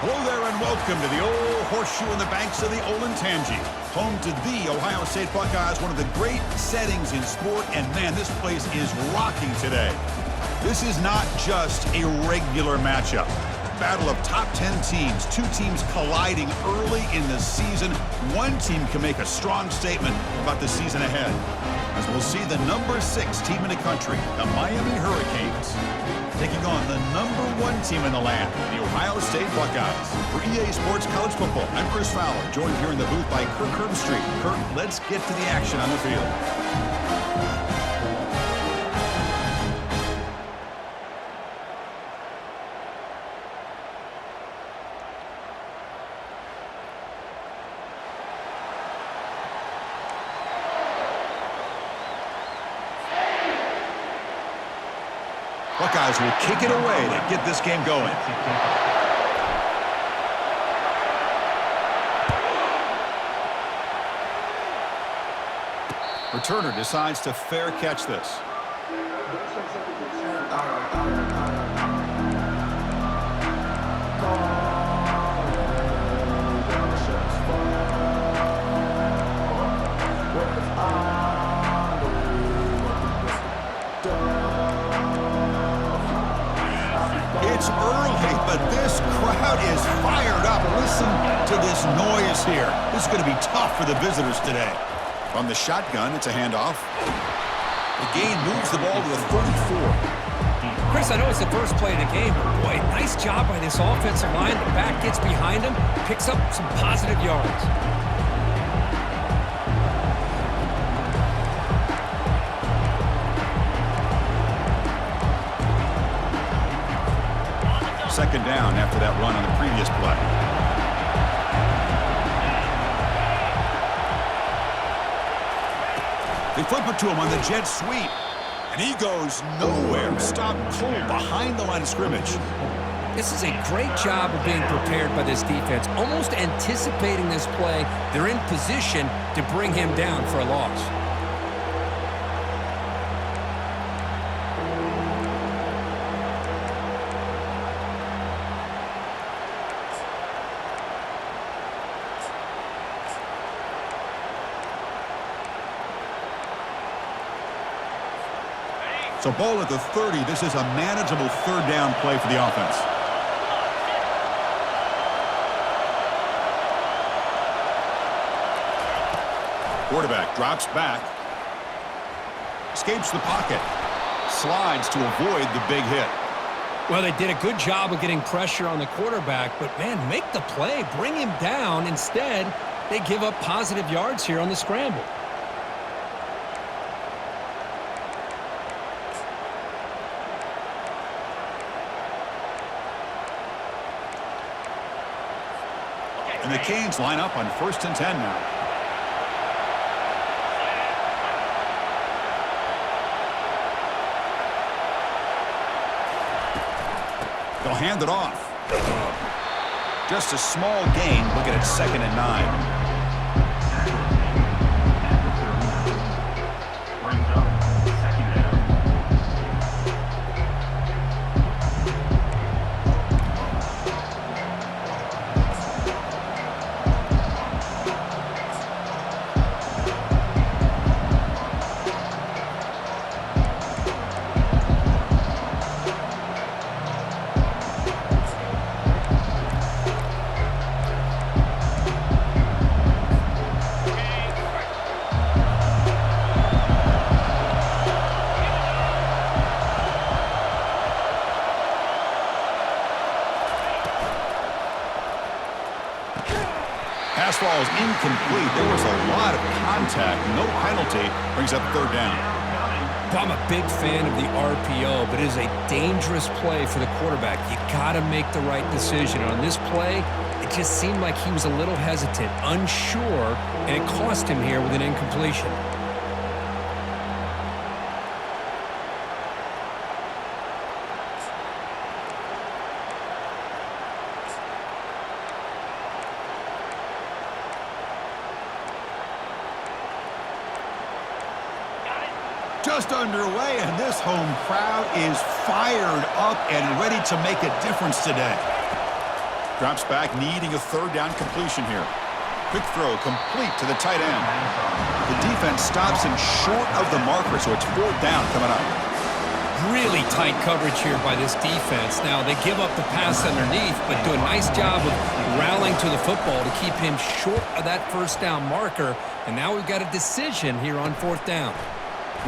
Hello there and welcome to the old horseshoe on the banks of the Olentangy, home to the Ohio State Buckeyes, one of the great settings in sport, and man, this place is rocking today. This is not just a regular matchup. Battle of top 10 teams, two teams colliding early in the season. One team can make a strong statement about the season ahead, as we'll see the number 6 team in the country, the Miami Hurricanes, taking on the number 1 team in the land, the Ohio State Buckeyes. For EA Sports College Football, I'm Chris Fowler, joined here in the booth by Kirk Herbstreit. Kirk, let's get to the action on the field. Buckeyes will kick it away to get this game going. Returner decides to fair catch this. It's early, but this crowd is fired up. Listen to this noise here. This is going to be tough for the visitors today. From the shotgun, it's a handoff. The gain moves the ball to the 34. Chris, I know it's the first play of the game, but boy, nice job by this offensive line. The back gets behind him, picks up some positive yards. Second down after that run on the previous play. They flip it to him on the jet sweep. And he goes nowhere. Stopped cold behind the line of scrimmage. This is a great job of being prepared by this defense. Almost anticipating this play, they're in position to bring him down for a loss. So ball at the 30. This is a manageable third down play for the offense. Quarterback drops back. Escapes the pocket. Slides to avoid the big hit. Well, they did a good job of getting pressure on the quarterback, but man, make the play, bring him down. Instead, they give up positive yards here on the scramble. And the Canes line up on 1st and 10 now. They'll hand it off. Just a small gain, looking at 2nd and 9. Pass ball is incomplete. There was a lot of contact. No penalty. Brings up 3rd down. I'm a big fan of the RPO, but it is a dangerous play for the quarterback. You got to make the right decision. On this play, it just seemed like he was a little hesitant, unsure, and it cost him here with an incompletion. Just underway, and this home crowd is fired up and ready to make a difference today. Drops back, needing a third down completion here. Quick throw, complete to the tight end. The defense stops him short of the marker, so it's fourth down coming up. Really tight coverage here by this defense. Now, they give up the pass underneath, but do a nice job of rallying to the football to keep him short of that first down marker. And now we've got a decision here on fourth down.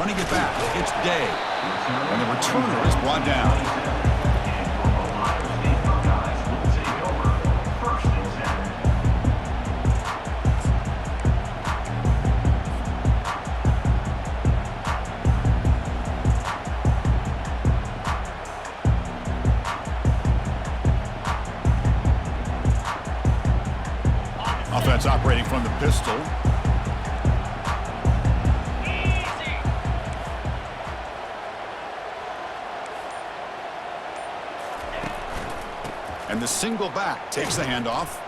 Running it back, it's Day. And the returner is brought down. Offense operating from the pistol. And the single back takes the handoff.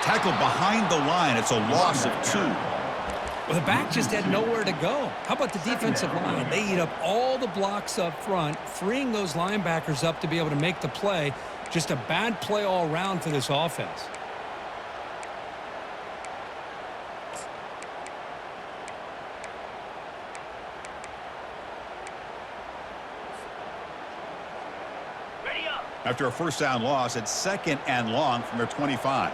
Tackled behind the line. It's a loss of 2. Well, the back just had nowhere to go. How about the defensive line? They eat up all the blocks up front, freeing those linebackers up to be able to make the play. Just a bad play all around for this offense. After a first down loss, it's 2nd and long from their 25.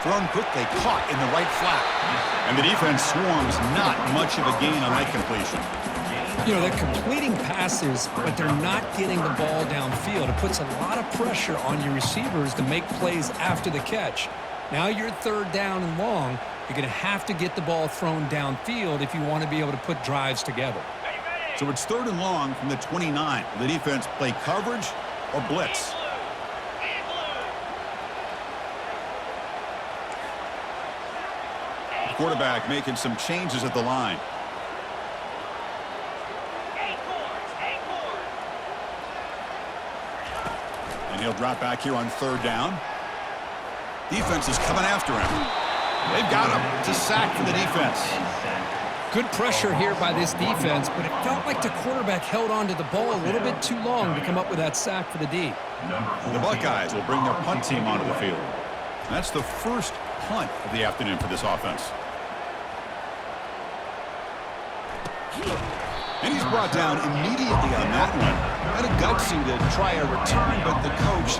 Thrown quickly, caught in the right flat. And the defense swarms, not much of a gain on that completion. You know, they're completing passes, but they're not getting the ball downfield. It puts a lot of pressure on your receivers to make plays after the catch. Now you're 3rd down and long. You're going to have to get the ball thrown downfield if you want to be able to put drives together. So it's 3rd and long from the 29. The defense play coverage or blitz. The quarterback making some changes at the line. And he'll drop back here on 3rd down. Defense is coming after him. They've got him. It's a sack for the defense. Good pressure here by this defense, but it felt like the quarterback held on to the ball a little bit too long to come up with that sack for the D. The Buckeyes will bring their punt team onto the field. And that's the first punt of the afternoon for this offense. And he's brought down immediately on that one. Kind of gutsy to try a return, but the coach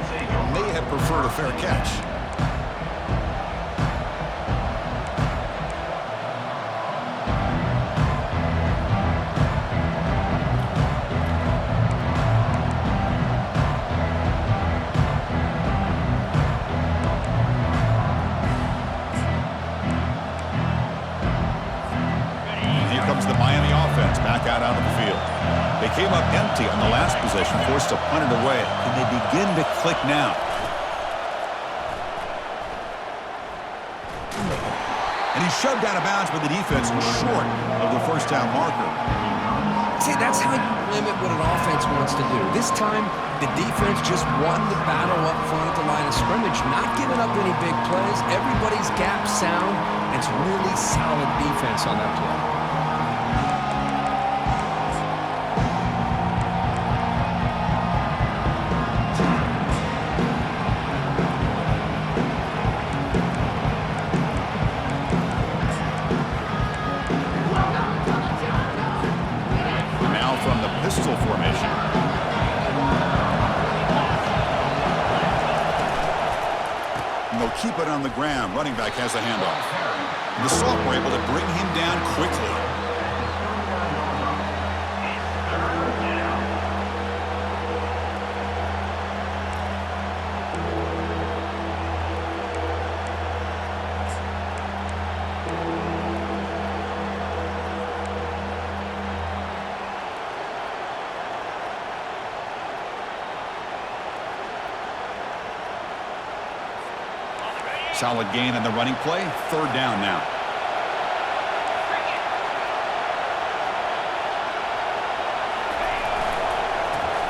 may have preferred a fair catch. Out onto the field. They came up empty on the last possession, forced to punt it away. And they begin to click now. And he's shoved out of bounds by the defense short of the first down marker. See, that's how you limit what an offense wants to do. This time, the defense just won the battle up front at the line of scrimmage, not giving up any big plays. Everybody's gap sound. It's really solid defense on that play. Pistol formation. And they'll keep it on the ground. Running back has the handoff. And the Salt were able to bring him down quickly. Solid gain in the running play. 3rd down now.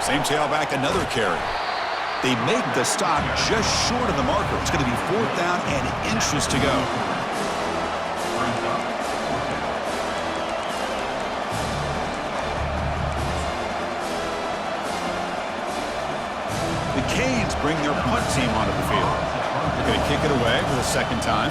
Same tailback, another carry. They make the stop just short of the marker. It's going to be 4th down and inches to go. bring their punt team onto the field. They're going to kick it away for the second time.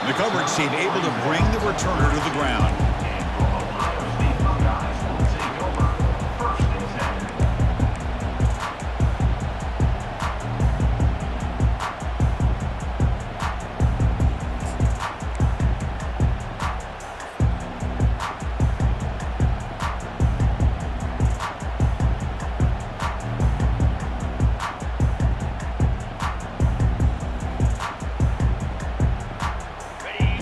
The coverage team able to bring the returner to the ground.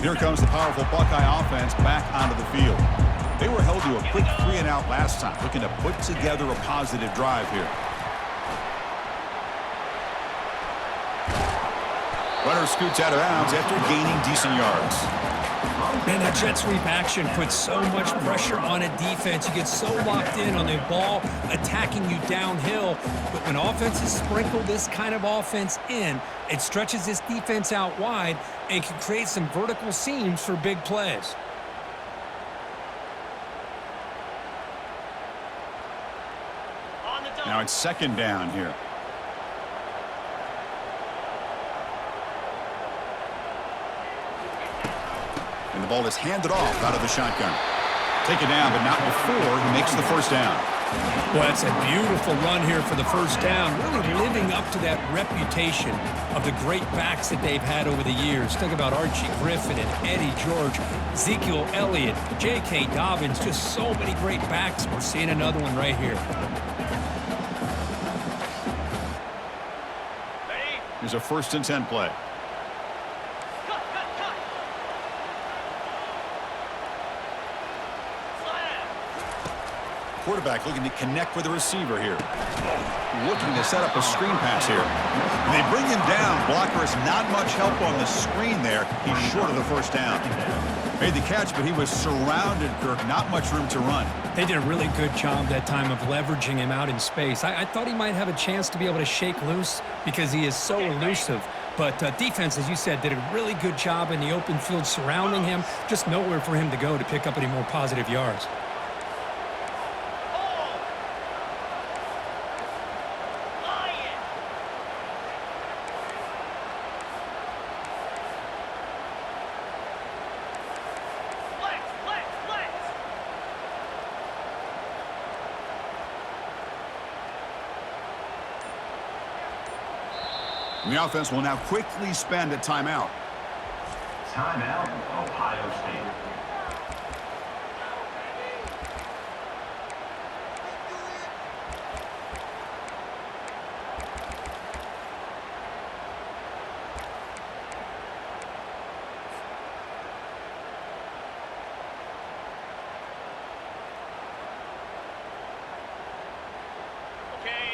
Here comes the powerful Buckeye offense back onto the field. They were held to a quick 3-and-out last time, looking to put together a positive drive here. Runner scoots out of bounds after gaining decent yards. Man, that jet sweep action puts so much pressure on a defense. You get so locked in on the ball attacking you downhill. But when offenses sprinkle this kind of offense in, it stretches this defense out wide and can create some vertical seams for big plays. Now it's second down here. And the ball is handed off out of the shotgun. Taken down, but not before he makes the first down. Well, that's a beautiful run here for the first down, really living up to that reputation of the great backs that they've had over the years. Think about Archie Griffin and Eddie George, Ezekiel Elliott, J.K. Dobbins, just so many great backs. We're seeing another one right here. Here's a 1st and 10 play. Quarterback looking to connect with the receiver here. Looking to set up a screen pass here. And they bring him down. Blocker is not much help on the screen there. He's short of the first down. Made the catch, but he was surrounded, Kirk. Not much room to run. They did a really good job that time of leveraging him out in space. I thought he might have a chance to be able to shake loose because he is so elusive. But defense, as you said, did a really good job in the open field surrounding him. Just nowhere for him to go to pick up any more positive yards. And the offense will now quickly spend a timeout. Timeout, Ohio State.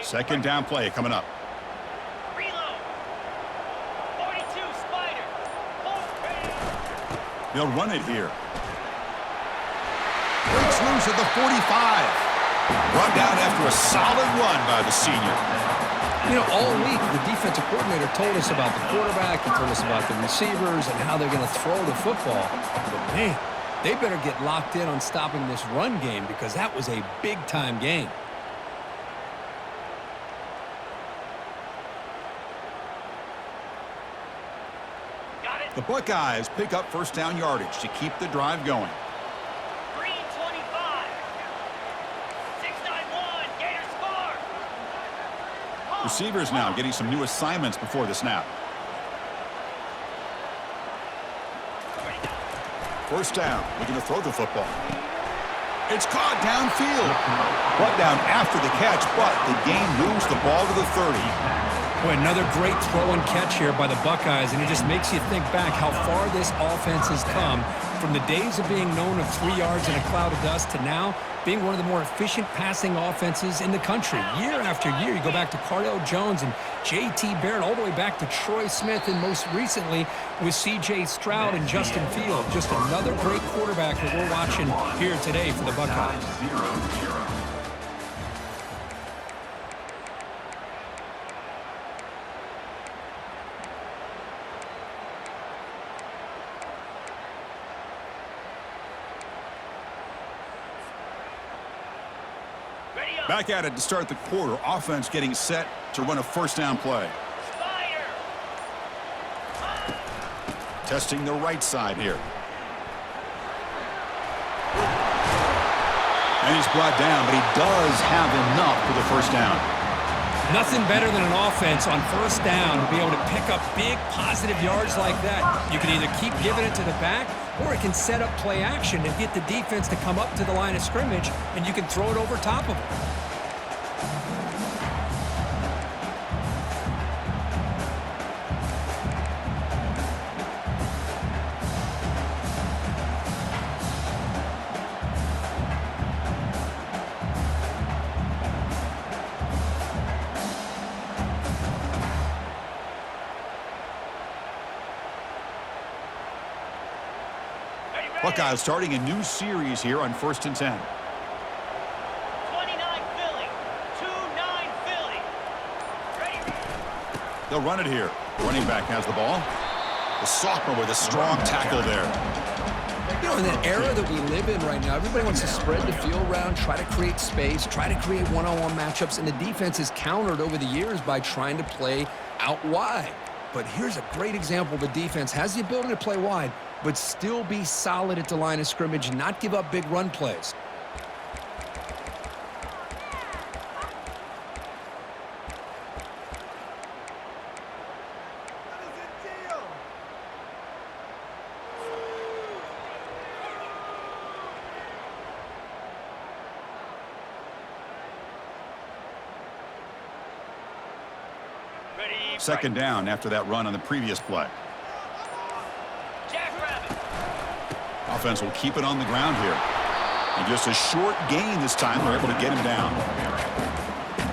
Second down play coming up. They'll run it here. Breaks loose at the 45. Brought down after a solid run by the senior. You know, all week, the defensive coordinator told us about the quarterback. He told us about the receivers and how they're going to throw the football. But, man, they better get locked in on stopping this run game because that was a big-time game. The Buckeyes pick up first down yardage to keep the drive going. Green 25. 691. Gators score. Receivers now getting some new assignments before the snap. First down, looking to throw the football. It's caught downfield. Brought down after the catch, but the game moves the ball to the 30. Boy, another great throw and catch here by the Buckeyes, and it just makes you think back how far this offense has come from the days of being known of 3 yards in a cloud of dust to now being one of the more efficient passing offenses in the country. Year after year, you go back to Cardale Jones and J.T. Barrett, all the way back to Troy Smith, and most recently with C.J. Stroud and Justin Fields. Just another great quarterback that we're watching here today for the Buckeyes. 0-0. Back at it to start the quarter. Offense getting set to run a first down play. Spider. Testing the right side here. And he's brought down, but he does have enough for the first down. Nothing better than an offense on first down to be able to pick up big positive yards like that. You can either keep giving it to the back, or it can set up play action and get the defense to come up to the line of scrimmage, and you can throw it over top of them. Buckeyes starting a new series here on 1st and 10. 29 Philly. 2-9 Philly. Ready. They'll run it here. Running back has the ball. The sophomore with a strong tackle there. You know, in that era that we live in right now, everybody wants to spread the field around, try to create space, try to create one-on-one matchups, and the defense is countered over the years by trying to play out wide. But here's a great example. The defense has the ability to play wide, but still be solid at the line of scrimmage and not give up big run plays. Ready. Second down after that run on the previous play. Jackrabbit. Offense will keep it on the ground here. And just a short gain this time. They're able to get him down.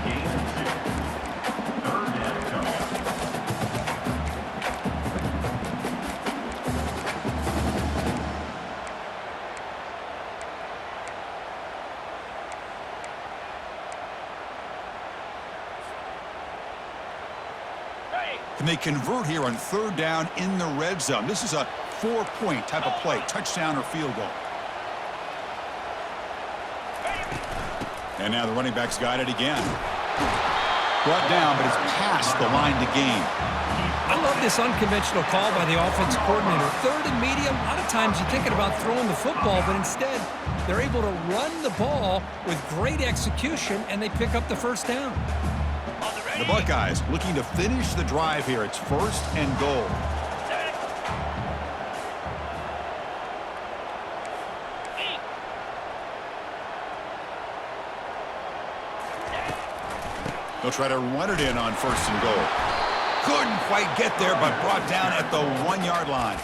Gain 2. 3rd down coming up. Ready. And they convert here on 3rd down in the red zone. This is a 4-point type of play, touchdown or field goal. And now the running back's got it again. Brought down, but it's past the line to gain. I love this unconventional call by the offense coordinator. 3rd and medium, a lot of times you're thinking about throwing the football, but instead they're able to run the ball with great execution, and they pick up the first down. On the ready. The Buckeyes looking to finish the drive here. It's 1st and goal. Set. Eat. They'll try to run it in on 1st and goal. Couldn't quite get there, but brought down at the 1-yard line.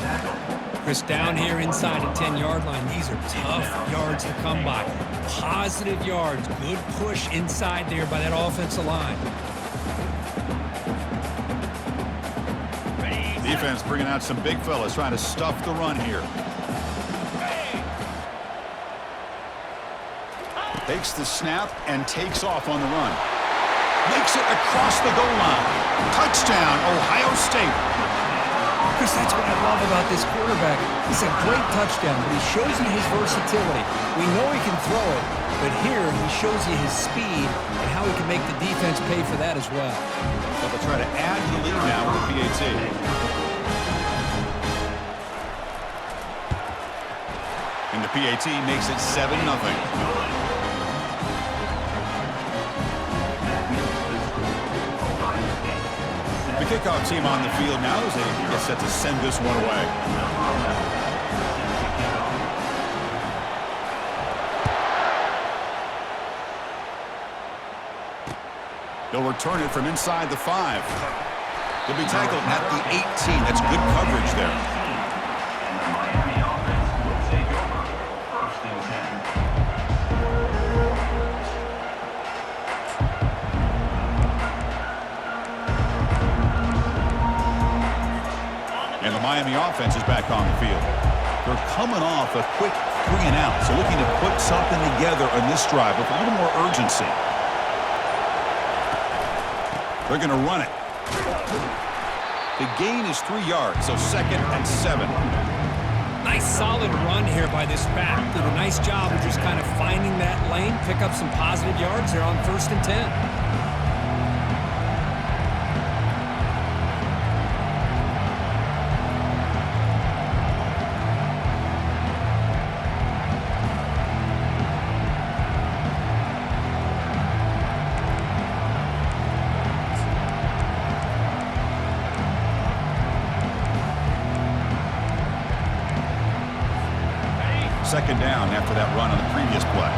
Chris, down here inside the 10-yard line, these are tough yards to come by. Positive yards, good push inside there by that offensive line. Ready. Defense bringing out some big fellas trying to stuff the run here. Ready. Takes the snap and takes off on the run. Makes it across the goal line. Touchdown, Ohio State. Chris, that's what I love about this quarterback. It's a great touchdown, but he shows you his versatility. We know he can throw it, but here he shows you his speed and how he can make the defense pay for that as well. But they'll try to add to the lead now with the PAT. And the PAT makes it 7-0. The kickoff team on the field now as they get set to send this one away. They'll return it from inside the 5. They'll be tackled at the 18. That's good coverage there. And the Miami offense will take over 1st and 10. And the Miami offense is back on the field. They're coming off a quick 3-and-out, so looking to put something together on this drive with a little more urgency. They're going to run it. The gain is 3 yards, so 2nd and 7. Nice solid run here by this back. Did a nice job of just kind of finding that lane, pick up some positive yards there on 1st and 10. Second down after that run on the previous play.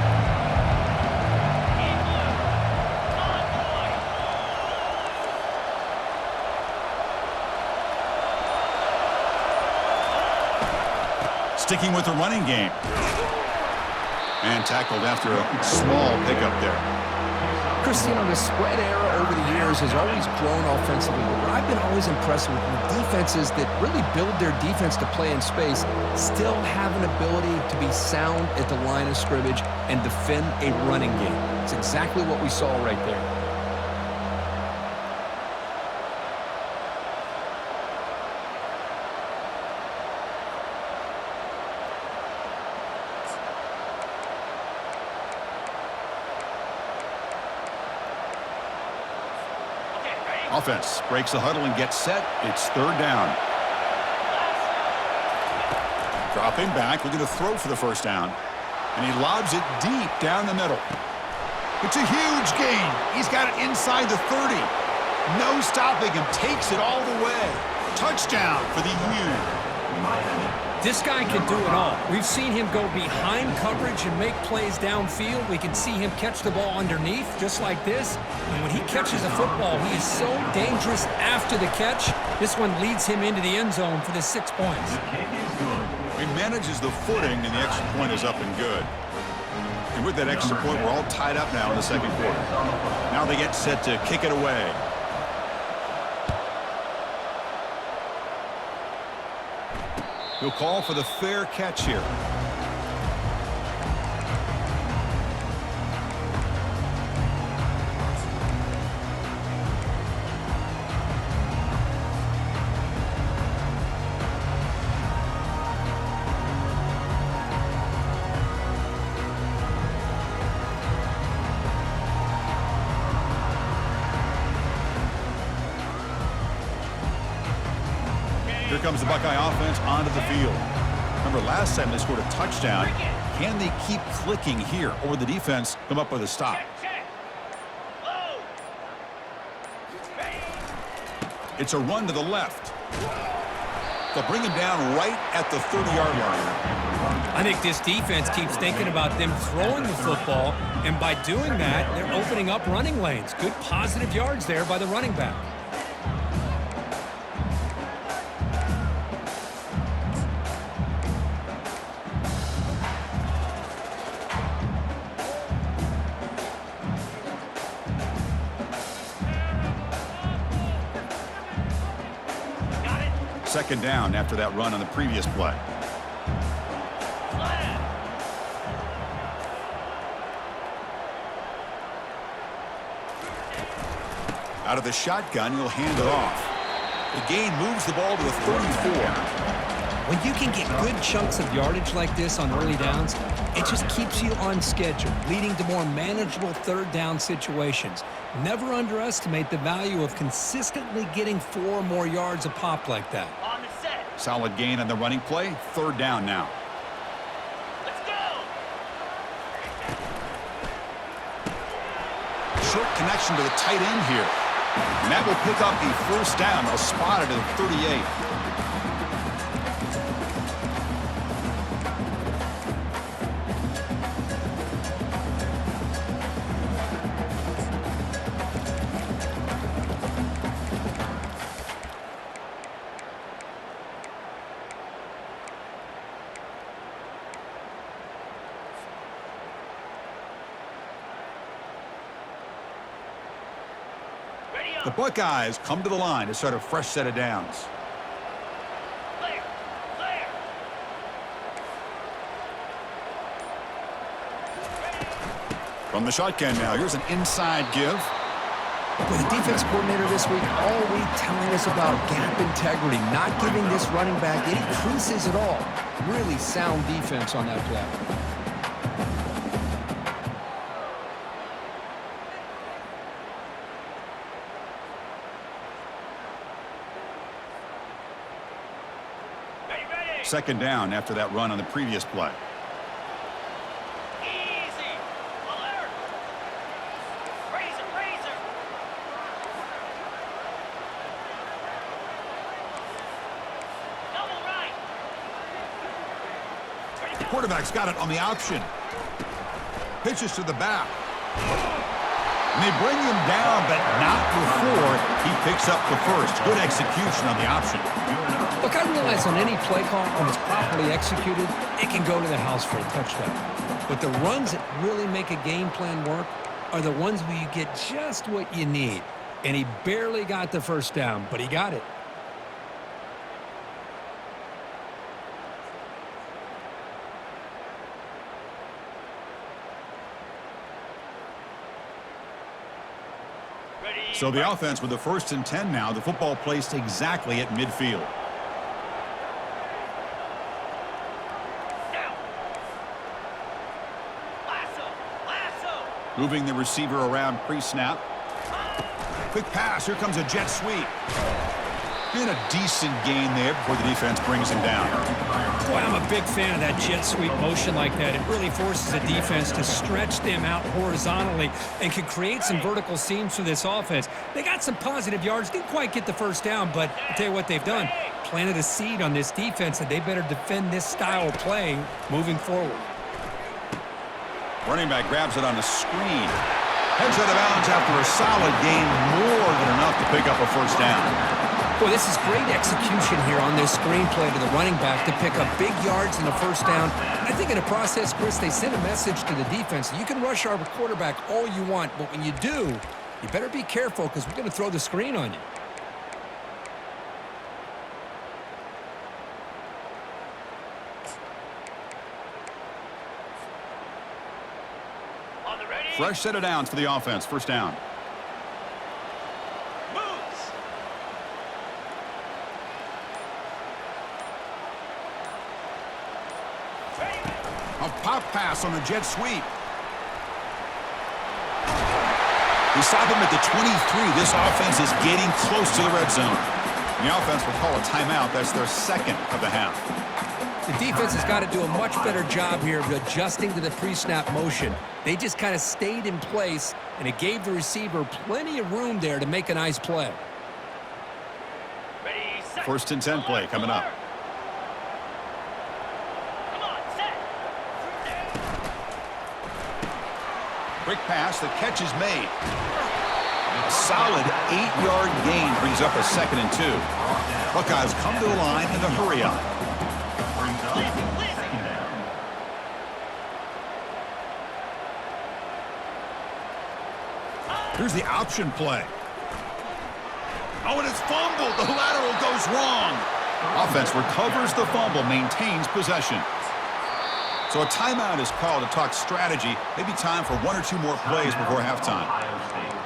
Sticking with the running game. And tackled after a small pickup there. Christian, the spread era over the years has always grown offensively, but what I've been always impressed with defenses that really build their defense to play in space still have an ability to be sound at the line of scrimmage and defend a running game. It's exactly what we saw right there. Offense breaks the huddle and gets set. It's 3rd down. Dropping back, looking to throw for the 1st down. And he lobs it deep down the middle. It's a huge gain. He's got it inside the 30. No stopping him. Takes it all the way. Touchdown for the U. This guy can do it all. We've seen him go behind coverage and make plays downfield. We can see him catch the ball underneath, just like this. And when he catches a football, he is so dangerous after the catch. This one leads him into the end zone for the 6 points. He manages the footing, and the extra point is up and good. And with that extra point, we're all tied up now in the 2nd quarter. Now they get set to kick it away. He'll call for the fair catch here. Here comes the Buckeye offense onto the field. Remember, last time they scored a touchdown. Can they keep clicking here, or will the defense come up with a stop? It's a run to the left. They'll bring him down right at the 30-yard line. I think this defense keeps thinking about them throwing the football, and by doing that, they're opening up running lanes. Good positive yards there by the running back. Second down after that run on the previous play. Out of the shotgun, he'll hand it off. The gain moves the ball to the 34. When you can get good chunks of yardage like this on early downs, it just keeps you on schedule, leading to more manageable 3rd down situations. Never underestimate the value of consistently getting 4 or more yards a pop like that. On the set. Solid gain on the running play. 3rd down now. Let's go. Short connection to the tight end here. And that will pick up a 1st down. They'll spot it at the 38. The Buckeyes come to the line to start a fresh set of downs. Clear. Clear. From the shotgun now, here's an inside give. Boy, the defense coordinator this week all week telling us about gap integrity, not giving this running back any creases at all. Really sound defense on that play. Ready, ready. Second down after that run on the previous play. Easy. Alert. Razor, razor. Double right. Ready, go. Quarterback's got it on the option. Pitches to the back. And they bring him down, but not before he picks up the first. Good execution on the option. Look, I realize on any play call, when it's properly executed, it can go to the house for a touchdown. But the runs that really make a game plan work are the ones where you get just what you need. And he barely got the first down, but he got it. Ready. So the offense with the 1st and 10 now. The football placed exactly at midfield. Down. Lasso. Lasso. Moving the receiver around pre-snap. Quick pass. Here comes a jet sweep. Been a decent gain there before the defense brings him down. Boy, I'm a big fan of that jet sweep motion like that. It really forces the defense to stretch them out horizontally and can create some vertical seams for this offense. They got some positive yards, didn't quite get the first down, but I'll tell you what they've done. Planted a seed on this defense that they better defend this style of play moving forward. Running back grabs it on the screen. Heads out of bounds after a solid gain, more than enough to pick up a first down. Boy, this is great execution here on this screenplay to the running back to pick up big yards and a first down. I think in the process, Chris, they sent a message to the defense. You can rush our quarterback all you want, but when you do, you better be careful because we're going to throw the screen on you. On the ready. Fresh set of downs for the offense. First down. Moves. Ready. A pop pass on the jet sweep. We stop him at the 23. This offense is getting close to the red zone. And the offense will call a timeout. That's their second of the half. The defense has got to do a much better job here of adjusting to the pre-snap motion. They just kind of stayed in place, and it gave the receiver plenty of room there to make a nice play. Ready, set. 1st and 10 play coming up. Come on, set. Quick pass. The catch is made. A solid 8-yard gain brings up a 2nd and 2. Buckeyes come to the line in the hurry up. Listen, listen. Here's the option play. Oh, and it's fumbled. The lateral goes wrong. Offense recovers the fumble, maintains possession. So a timeout is called to talk strategy. Maybe time for 1 or 2 more plays before halftime. Ohio State.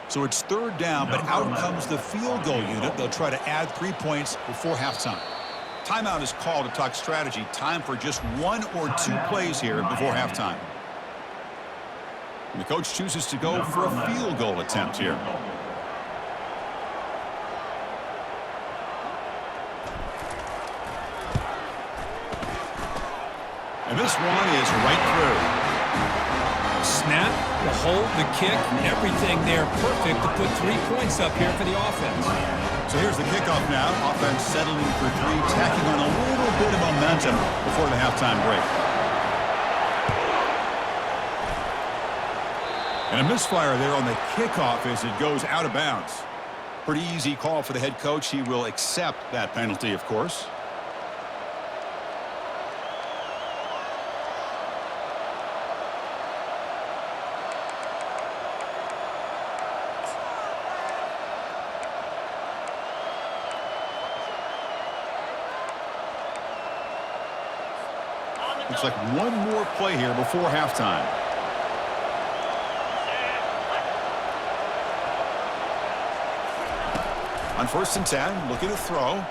So it's 3rd down, but out comes the field goal unit. They'll try to add 3 points before halftime. Timeout is called to talk strategy. Time for just 1 or 2 plays here before halftime. And the coach chooses to go for a field goal attempt here. And this one is right through. Snap, the hold, the kick, everything there perfect to put 3 points up here for the offense. So here's the kickoff now. Offense settling for 3, tacking on a little bit of momentum before the halftime break. And a misfire there on the kickoff as it goes out of bounds. Pretty easy call for the head coach. He will accept that penalty, of course. Looks like one more play here before halftime. On 1st and 10, looking to throw.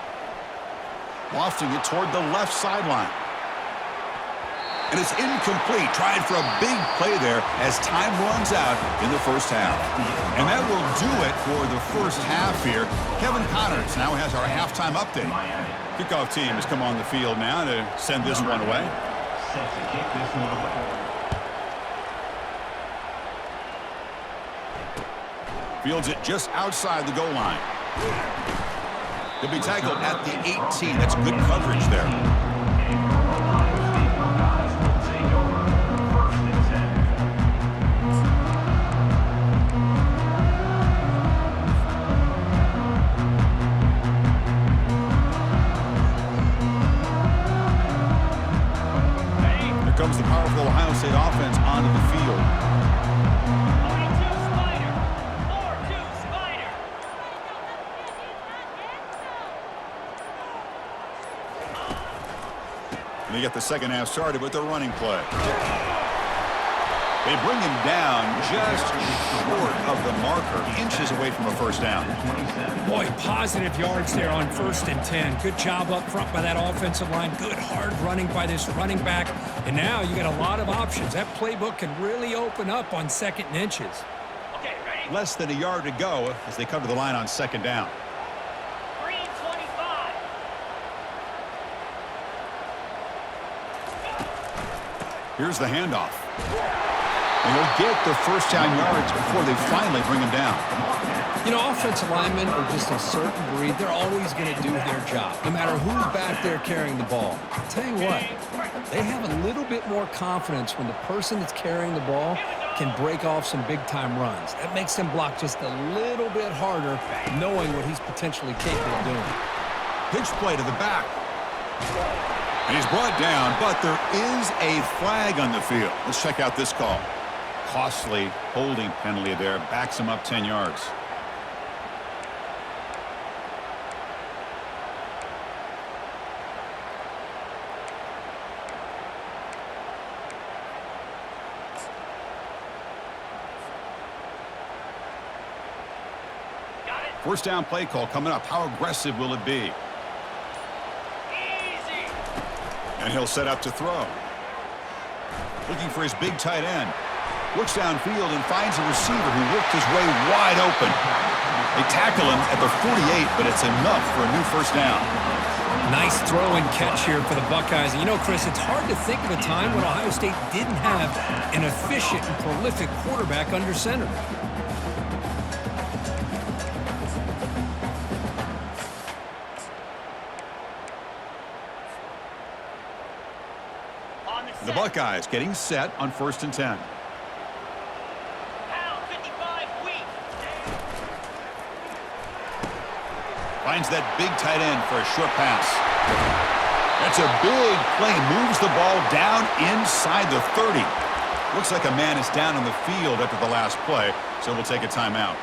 Lofting it toward the left sideline. And it's incomplete. Tried for a big play there as time runs out in the first half. And that will do it for the first half here. Kevin Connors now has our halftime update. Kickoff team has come on the field now to send this one away. Set to kick this one away. Fields it just outside the goal line. He'll be tackled at the 18. That's good coverage there. Here comes the powerful Ohio State offense onto the field. 42 Spider. 4-2 Spider. And they get the second half started with their running play. They bring him down just short of the marker, inches away from a first down. Boy, positive yards there on 1st and 10. Good job up front by that offensive line. Good hard running by this running back. And now you got a lot of options. That playbook can really open up on 2nd and inches. Okay, ready? Less than a yard to go as they come to the line on 2nd down. Green 25. Here's the handoff. And he'll get the first down yards before they finally bring him down. You know, offensive linemen are just a certain breed. They're always going to do their job, no matter who's back there carrying the ball. I'll tell you what, they have a little bit more confidence when the person that's carrying the ball can break off some big-time runs. That makes them block just a little bit harder, knowing what he's potentially capable of doing. Pitch play to the back. And he's brought down, but there is a flag on the field. Let's check out this call. Costly holding penalty there. Backs him up 10 yards. Got it. First down play call coming up. How aggressive will it be? Easy. And he'll set up to throw. Looking for his big tight end. Looks downfield and finds a receiver who worked his way wide open. They tackle him at the 48, but it's enough for a new first down. Nice throw and catch here for the Buckeyes. And you know, Chris, it's hard to think of a time when Ohio State didn't have an efficient and prolific quarterback under center. On the The set. Buckeyes getting set on 1st and 10. Pound 55 weak. Finds that big tight end for a short pass. That's a big play. Moves the ball down inside the 30. Looks like a man is down on the field after the last play, so we'll take a timeout.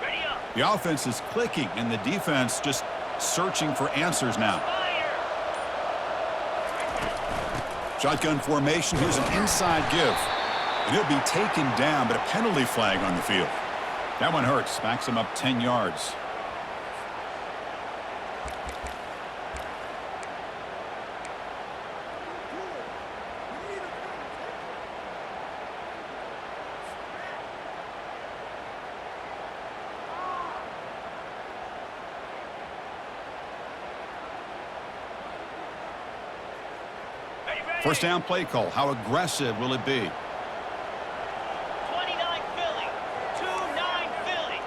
Ready up. The offense is clicking, and the defense just searching for answers now. Fire. Shotgun formation. Here's an inside give. And he'll be taken down, but a penalty flag on the field. That one hurts. Backs him up 10 yards. Ready, ready. First down play call. How aggressive will it be? 29 Philly. 2-9 Philly.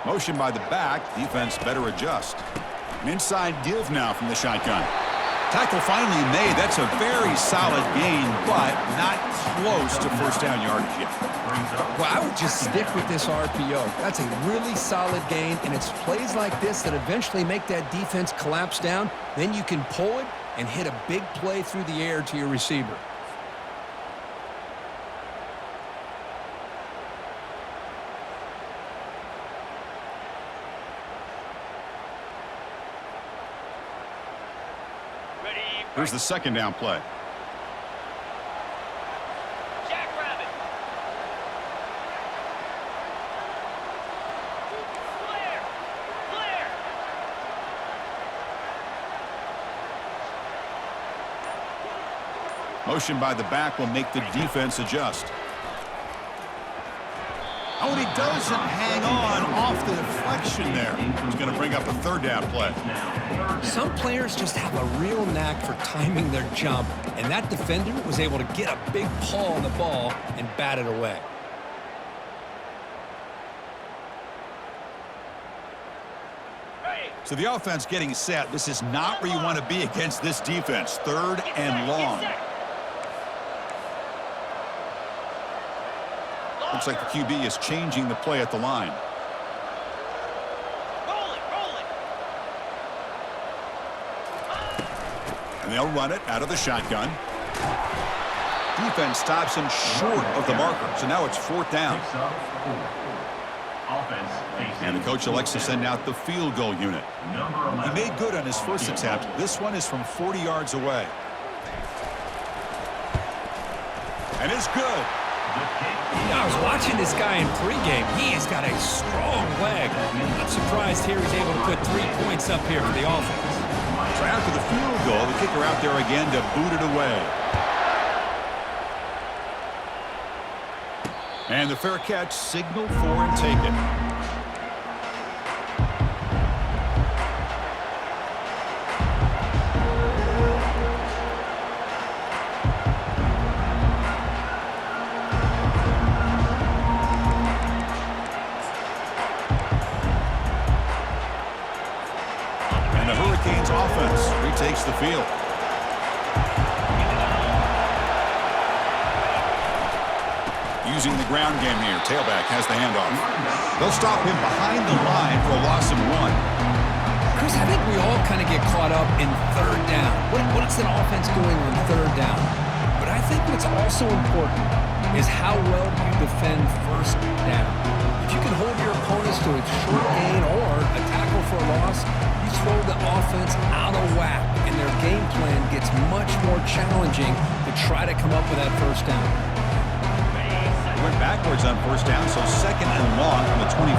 Motion by the back. Defense better adjust. An inside give now from the shotgun. Tackle finally made. That's a very solid gain, but not close to first down yardage yet. Well, I would just stick with this RPO. That's a really solid gain, and it's plays like this that eventually make that defense collapse down. Then you can pull it and hit a big play through the air to your receiver. Here's the second down play. Jackrabbit. Flare. Flare. Motion by the back will make the defense adjust. Oh, and he doesn't hang on off the deflection there. He's going to bring up a third down play. Some players just have a real knack for timing their jump, and that defender was able to get a big paw on the ball and bat it away. So the offense getting set. This is not where you want to be against this defense. Third and long. Looks like the QB is changing the play at the line. And they'll run it out of the shotgun. Defense stops him short of the marker. So now it's fourth down. And the coach elects to send out the field goal unit. He made good on his first attempt. This one is from 40 yards away. And it's good. I was watching this guy in pregame. He has got a strong leg. Not surprised here he's able to put 3 points up here for the offense. So after the field goal, the kicker out there again to boot it away. And the fair catch signaled for and taken. And the Hurricanes offense retakes the field. Using the ground game here. Tailback has the handoff. They'll stop him behind the line for a loss of 1. Chris, I think we all kind of get caught up in third down. What's an offense doing on third down? But I think what's also important is how well you defend first down. If you can hold your opponents to a short gain or a tackle for a loss, you throw the offense out of whack, and their game plan gets much more challenging to try to come up with that first down. Went backwards on first down, so second and long from the 24.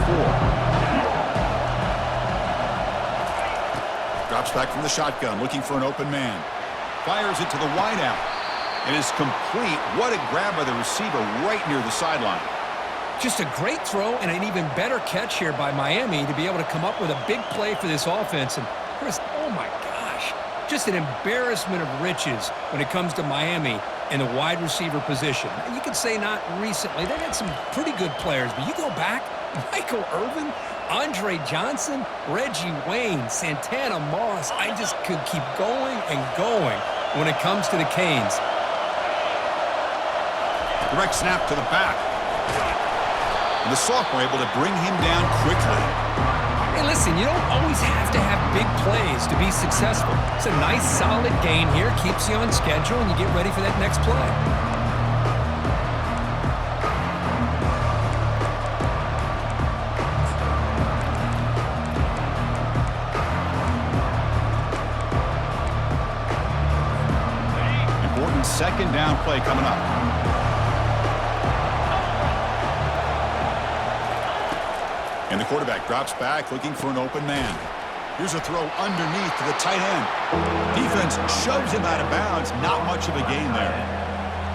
Drops back from the shotgun, looking for an open man. Fires it to the wideout. It is complete. What a grab by the receiver right near the sideline. Just a great throw and an even better catch here by Miami to be able to come up with a big play for this offense. And Chris, oh my gosh, just an embarrassment of riches when it comes to Miami in the wide receiver position. You could say not recently. They had some pretty good players, but you go back, Michael Irvin, Andre Johnson, Reggie Wayne, Santana Moss. I just could keep going and going when it comes to the Canes. Direct snap to the back. And the sophomore able to bring him down quickly. Hey, listen, you don't always have to have big plays to be successful. It's a nice, solid gain here. Keeps you on schedule, and you get ready for that next play. Important second down play coming up. And the quarterback drops back, looking for an open man. Here's a throw underneath to the tight end. Defense shoves him out of bounds. Not much of a gain there.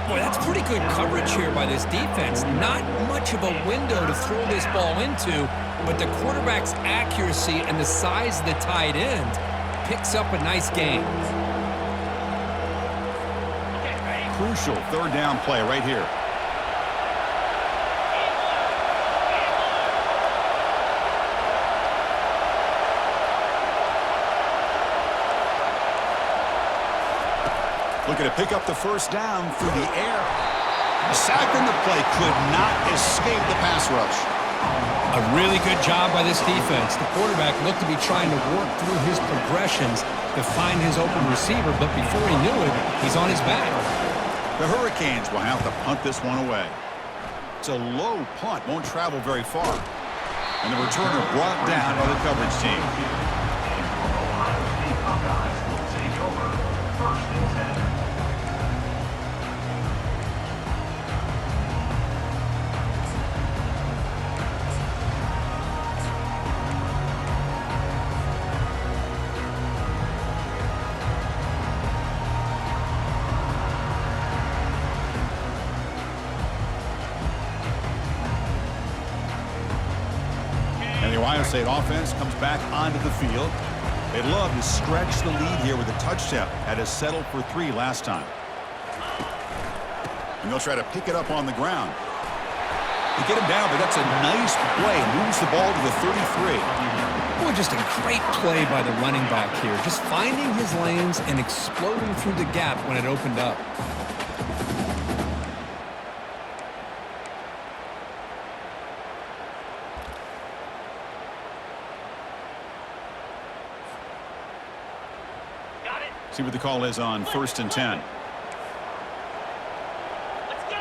Boy, that's pretty good coverage here by this defense. Not much of a window to throw this ball into, but the quarterback's accuracy and the size of the tight end picks up a nice gain. Crucial third down play right here. Looking to pick up the first down through the air. A sack in the play could not escape the pass rush. A really good job by this defense. The quarterback looked to be trying to work through his progressions to find his open receiver, but before he knew it, he's on his back. The Hurricanes will have to punt this one away. It's a low punt, won't travel very far. And the returner brought down by the coverage team. Ohio State Buckeyes will take over 1st and 10. And the Ohio State offense comes back onto the field. They'd love to stretch the lead here with a touchdown. Had to settle for 3 last time. And they'll try to pick it up on the ground. They get him down, but that's a nice play. Moves the ball to the 33. Boy, just a great play by the running back here. Just finding his lanes and exploding through the gap when it opened up. See what the call is on 1st and 10. Let's go.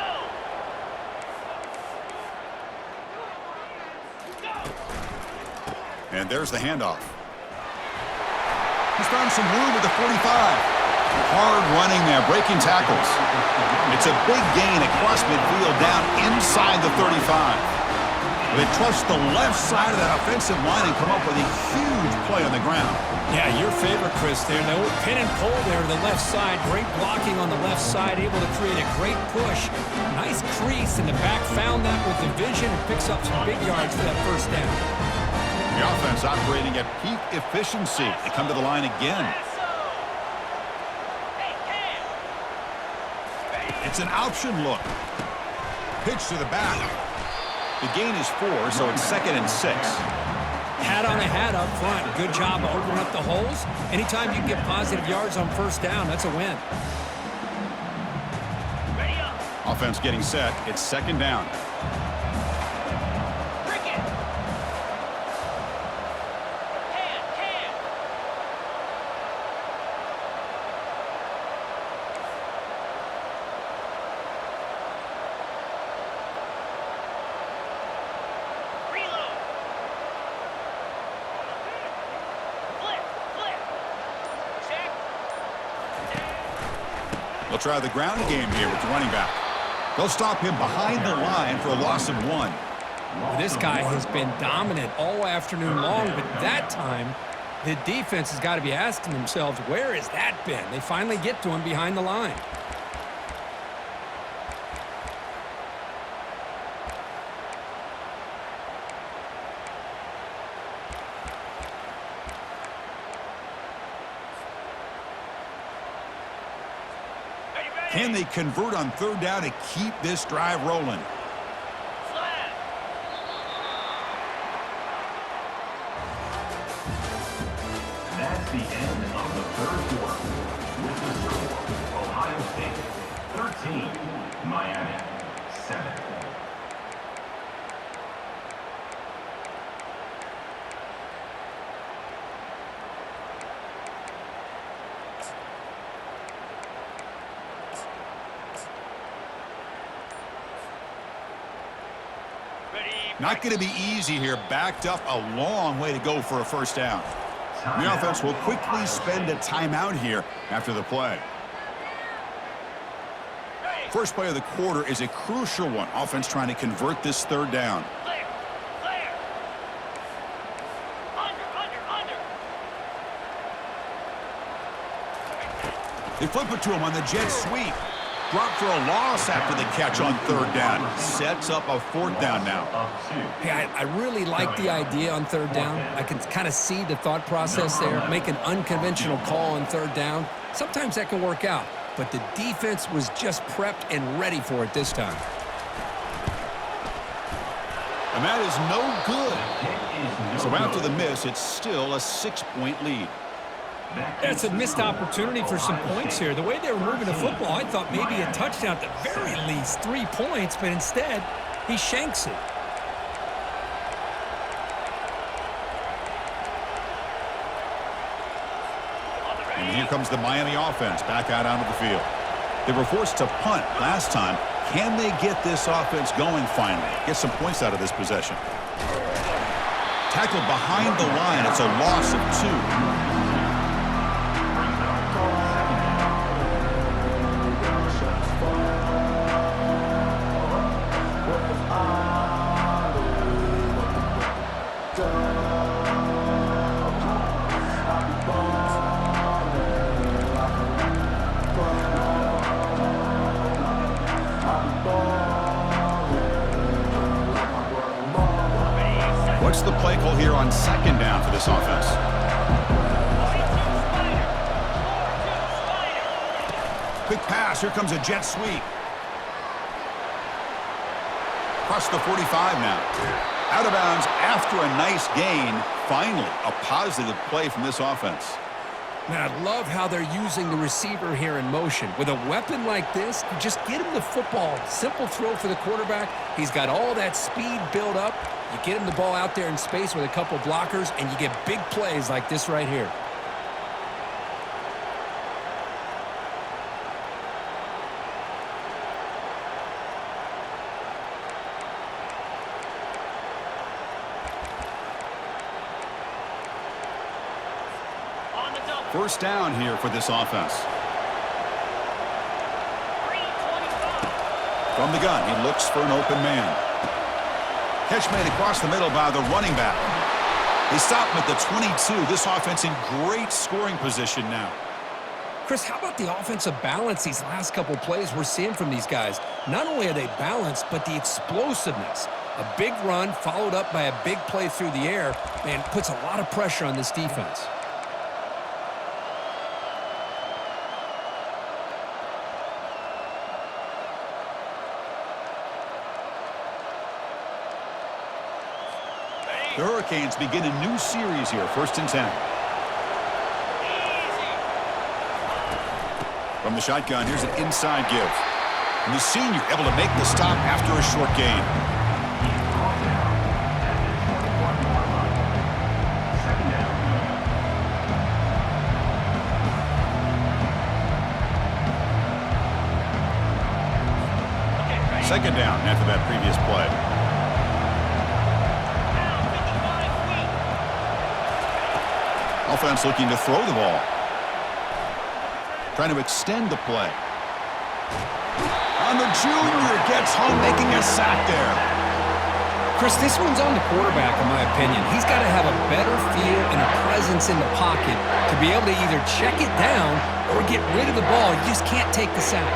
And there's the handoff. He's found some room at the 45. Hard running there, breaking tackles. It's a big gain across midfield down inside the 35. They trust the left side of that offensive line and come up with a huge play on the ground. Yeah, your favorite, Chris, there. The old pin and pull there to the left side. Great blocking on the left side, able to create a great push. Nice crease in the back. Found that with the vision and picks up some big yards for that first down. The offense operating at peak efficiency. They come to the line again. It's an option look. Pitch to the back. The gain is 4, so it's 2nd and 6. Hat on a hat up front. Good job of opening up the holes. Anytime you get positive yards on first down, that's a win. Ready up. Offense getting set. It's 2nd down. Bring it. Can. Reload. Flip. Check. They'll try the ground game here with the running back. They'll stop him behind the line for a loss of 1. This guy has been dominant all afternoon long, but that time, the defense has got to be asking themselves, where has that been? They finally get to him behind the line. Can they convert on 3rd down to keep this drive rolling? Flat. That's the end of the 3rd quarter. With the score, Ohio State 13, Miami 7. Not going to be easy here. Backed up a long way to go for a first down. The offense will quickly spend a timeout here after the play. First play of the quarter is a crucial one. Offense trying to convert this 3rd down. Clear. Under. They flip it to him on the jet sweep. Drop for a loss after the catch on 3rd down. Sets up a 4th down now. Hey, I really like the idea on 3rd down. I can kind of see the thought process there. Make an unconventional call on 3rd down. Sometimes that can work out, but the defense was just prepped and ready for it this time. And that is no good. So after the miss, it's still a 6-point lead. That's a missed opportunity for some points here. The way they were moving the football, I thought maybe a touchdown at the very least, 3 points, but instead, he shanks it. And here comes the Miami offense back out onto the field. They were forced to punt last time. Can they get this offense going finally? Get some points out of this possession. Tackled behind the line. It's a loss of 2. What's the play call here on second down for this offense? Quick pass. Here comes a jet sweep. Across the 45 now. Out of bounds after a nice gain. Finally, a positive play from this offense. Man, I love how they're using the receiver here in motion. With a weapon like this, you just get him the football. Simple throw for the quarterback. He's got all that speed built up. You get him the ball out there in space with a couple blockers, and you get big plays like this right here. First down here for this offense. From the gun, he looks for an open man. Catch made across the middle by the running back. They stop him at the 22. This offense in great scoring position now. Chris, how about the offensive balance these last couple plays we're seeing from these guys? Not only are they balanced, but the explosiveness. A big run followed up by a big play through the air, man, puts a lot of pressure on this defense. The Hurricanes begin a new series here, 1st and 10. From the shotgun, here's an inside give. And the senior able to make the stop after a short gain. Second down after that previous play. Offense looking to throw the ball. Trying to extend the play. And the junior gets home, making a sack there. Chris, this one's on the quarterback, in my opinion. He's got to have a better feel and a presence in the pocket to be able to either check it down or get rid of the ball. You just can't take the sack.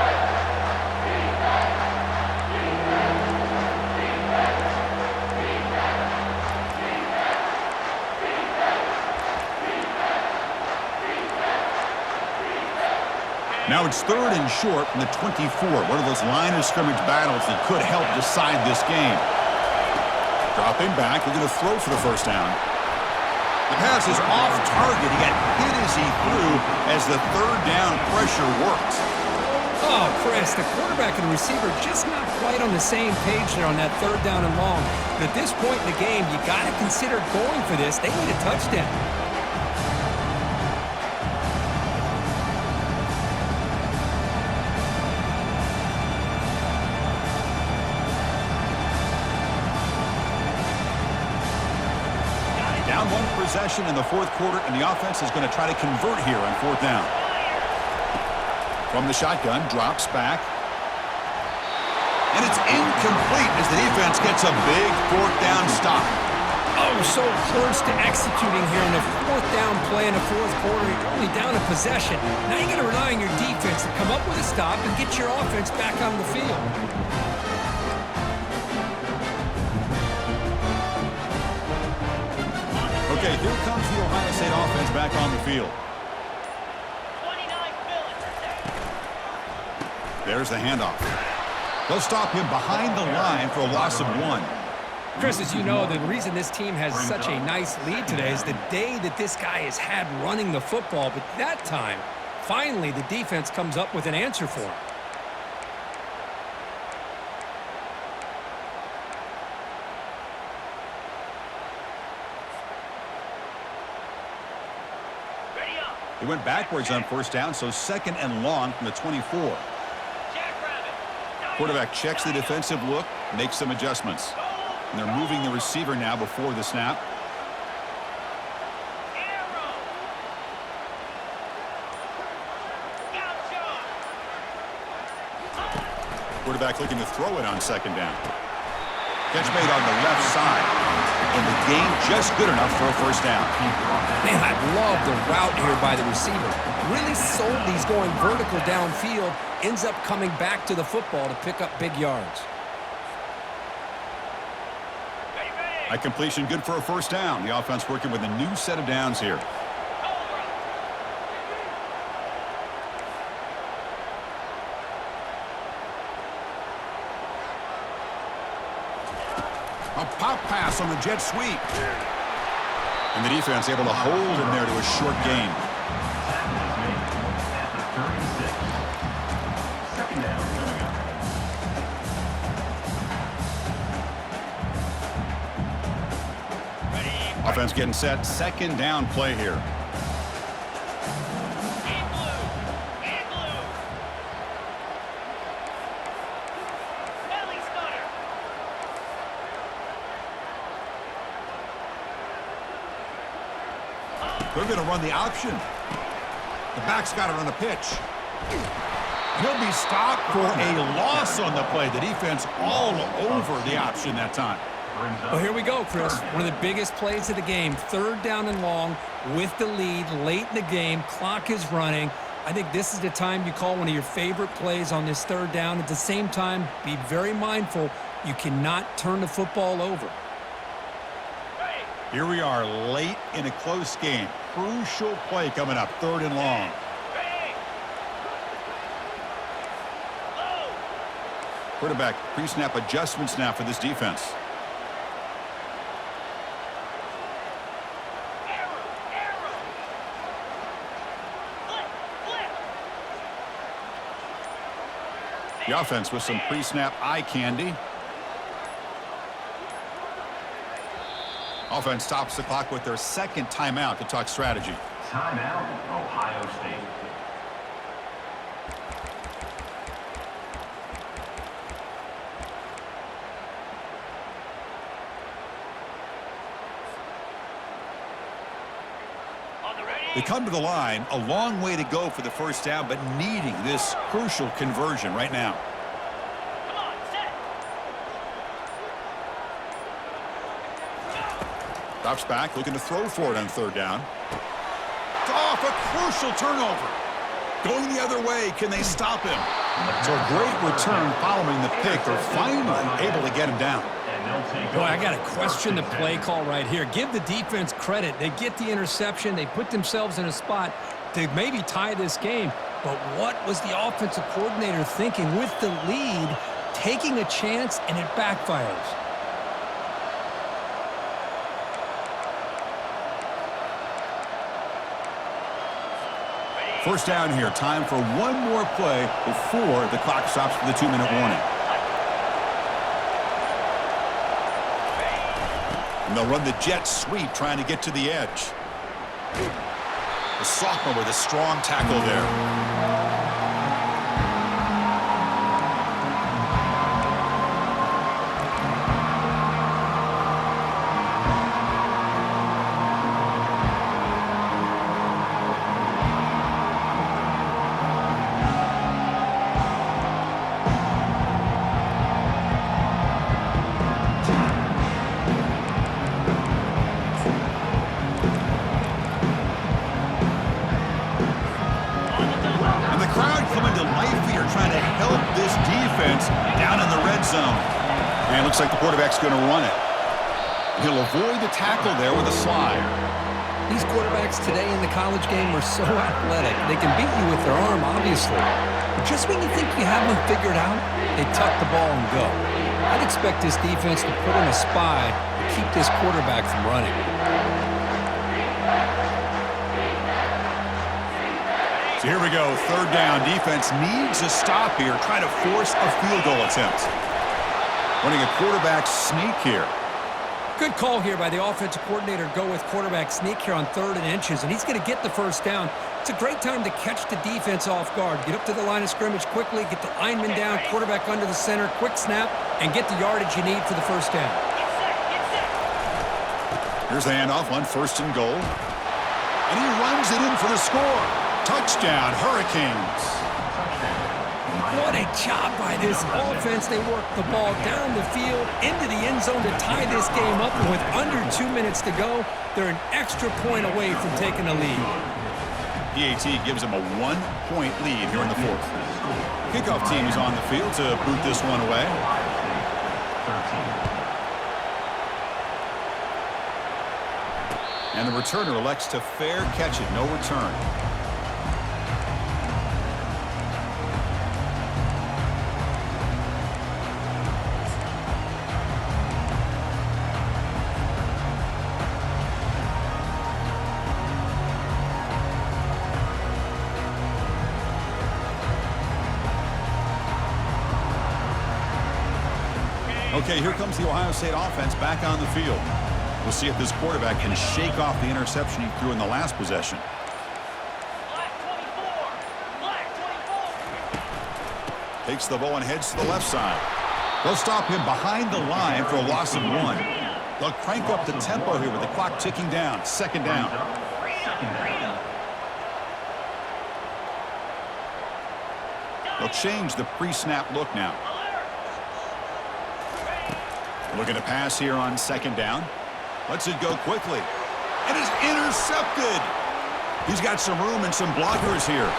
Now it's 3rd and short from the 24. One of those line of scrimmage battles that could help decide this game. Dropping back, they're going to throw for the first down. The pass is off target. He got hit as he threw as the 3rd down pressure worked. Oh, Chris, the quarterback and the receiver just not quite on the same page there on that 3rd down and long. But at this point in the game, you got to consider going for this. They need a touchdown. Down 1 possession in the 4th quarter, and the offense is going to try to convert here on 4th down. From the shotgun, drops back. And it's incomplete as the defense gets a big 4th down stop. Oh, so close to executing here on the 4th down play in the 4th quarter. You're only down a possession. Now you got to rely on your defense to come up with a stop and get your offense back on the field. Okay, here comes the Ohio State offense back on the field. 29 There's the handoff. They'll stop him behind the line for a loss of 1. Chris, as you know, the reason this team has such a nice lead today is the day that this guy has had running the football. But that time, finally, the defense comes up with an answer for him. Ready up. He went backwards on first down, so 2nd and long from the 24. Jackrabbit. Quarterback checks the defensive look, makes some adjustments. And they're moving the receiver now before the snap. Arrow. Gotcha. Quarterback looking to throw it on 2nd down. Catch made on the left side. And the gain just good enough for a first down. Man, I love the route here by the receiver. Really sold these going vertical downfield. Ends up coming back to the football to pick up big yards. A completion good for a first down. The offense working with a new set of downs here. A pop pass on the jet sweep. And the defense able to hold him there to a short gain. Tackle is made at the 36. 2nd down coming up. Offense getting set. 2nd down play here. In blue. In blue. Belly stutter. They're going to run the option. The back's got it on the pitch. He'll be stopped for a loss on the play. The defense all over the option that time. Well, here we go, Chris. One of the biggest plays of the game. 3rd down and long with the lead late in the game. Clock is running. I think this is the time you call one of your favorite plays on this 3rd down. At the same time, be very mindful. You cannot turn the football over. Here we are late in a close game. Crucial play coming up. 3rd and long. Ready. Low. Quarterback pre-snap adjustments now for this defense. Arrow. Arrow. Flip. Flip. The offense with some pre-snap eye candy. Offense stops the clock with their 2nd timeout to talk strategy. Timeout, Ohio State. On the ready. They come to the line, a long way to go for the first down, but needing this crucial conversion right now. Come on. Set. Drops back, looking to throw for it on 3rd down. Off, a crucial turnover. Going the other way, can they stop him? So a great return following the pick. They're finally able to get him down. And they'll take Boy, I over got to question the 1st and play 10. call right here. Give the defense credit. They get the interception. They put themselves in a spot to maybe tie this game. But what was the offensive coordinator thinking with the lead, taking a chance, and it backfires? First down here. Time for one more play before the clock stops for the 2-minute warning. And they'll run the jet sweep trying to get to the edge. The sophomore with a strong tackle there. And looks like the quarterback's going to run it. He'll avoid the tackle there with a slide. These quarterbacks today in the college game are so athletic. They can beat you with their arm, obviously. But just when you think you have them figured out, they tuck the ball and go. I'd expect this defense to put in a spy to keep this quarterback from running. So here we go, third down. Defense needs a stop here, trying to force a field goal attempt. Running a quarterback sneak here. Good call here by the offensive coordinator. Go with quarterback sneak here on 3rd and inches, and he's going to get the first down. It's a great time to catch the defense off guard. Get up to the line of scrimmage quickly, get the lineman down, quarterback under the center, quick snap, and get the yardage you need for the first down. Get set. Here's the handoff on 1st and goal. And he runs it in for the score. Touchdown, Hurricanes. What a job by this offense. They work the ball down the field into the end zone to tie this game up. And with under 2 minutes to go, they're an extra point away from taking a lead. PAT gives them a 1-point lead here in the 4th. Kickoff team is on the field to boot this one away. And the returner elects to fair catch it. No return. Okay, here comes the Ohio State offense back on the field. We'll see if this quarterback can shake off the interception he threw in the last possession. Black 24. Black 24. Takes the ball and heads to the left side. They'll stop him behind the line for a loss of 1. They'll crank up the tempo here with the clock ticking down. 2nd down. They'll change the pre-snap look now. Looking to pass here on 2nd down. Lets it go quickly. And it's intercepted. He's got some room and some blockers here.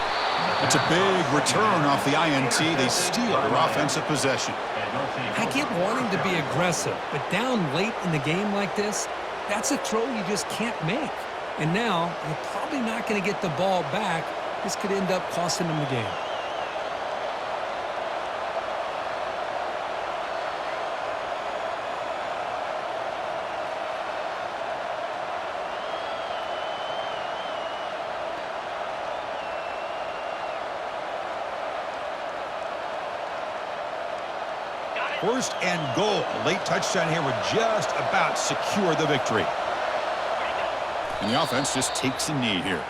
That's a big return off the INT. They steal their offensive possession. I get wanting to be aggressive, but down late in the game like this, that's a throw you just can't make. And now, you're probably not going to get the ball back. This could end up costing them the game. First and goal. A late touchdown here would just about secure the victory. And the offense just takes a knee here.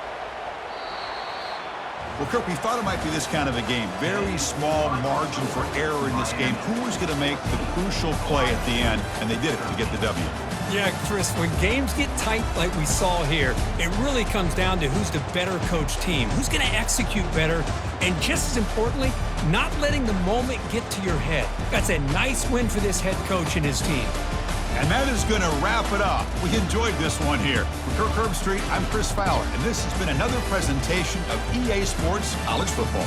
Well, Kirk, we thought it might be this kind of a game. Very small margin for error in this game. Who was going to make the crucial play at the end? And they did it to get the W. Yeah, Chris, when games get tight like we saw here, it really comes down to who's the better coach team, who's going to execute better, and just as importantly, not letting the moment get to your head. That's a nice win for this head coach and his team. And that is going to wrap it up. We enjoyed this one here. For Kirk Herbstreit, I'm Chris Fowler, and this has been another presentation of EA Sports College Football.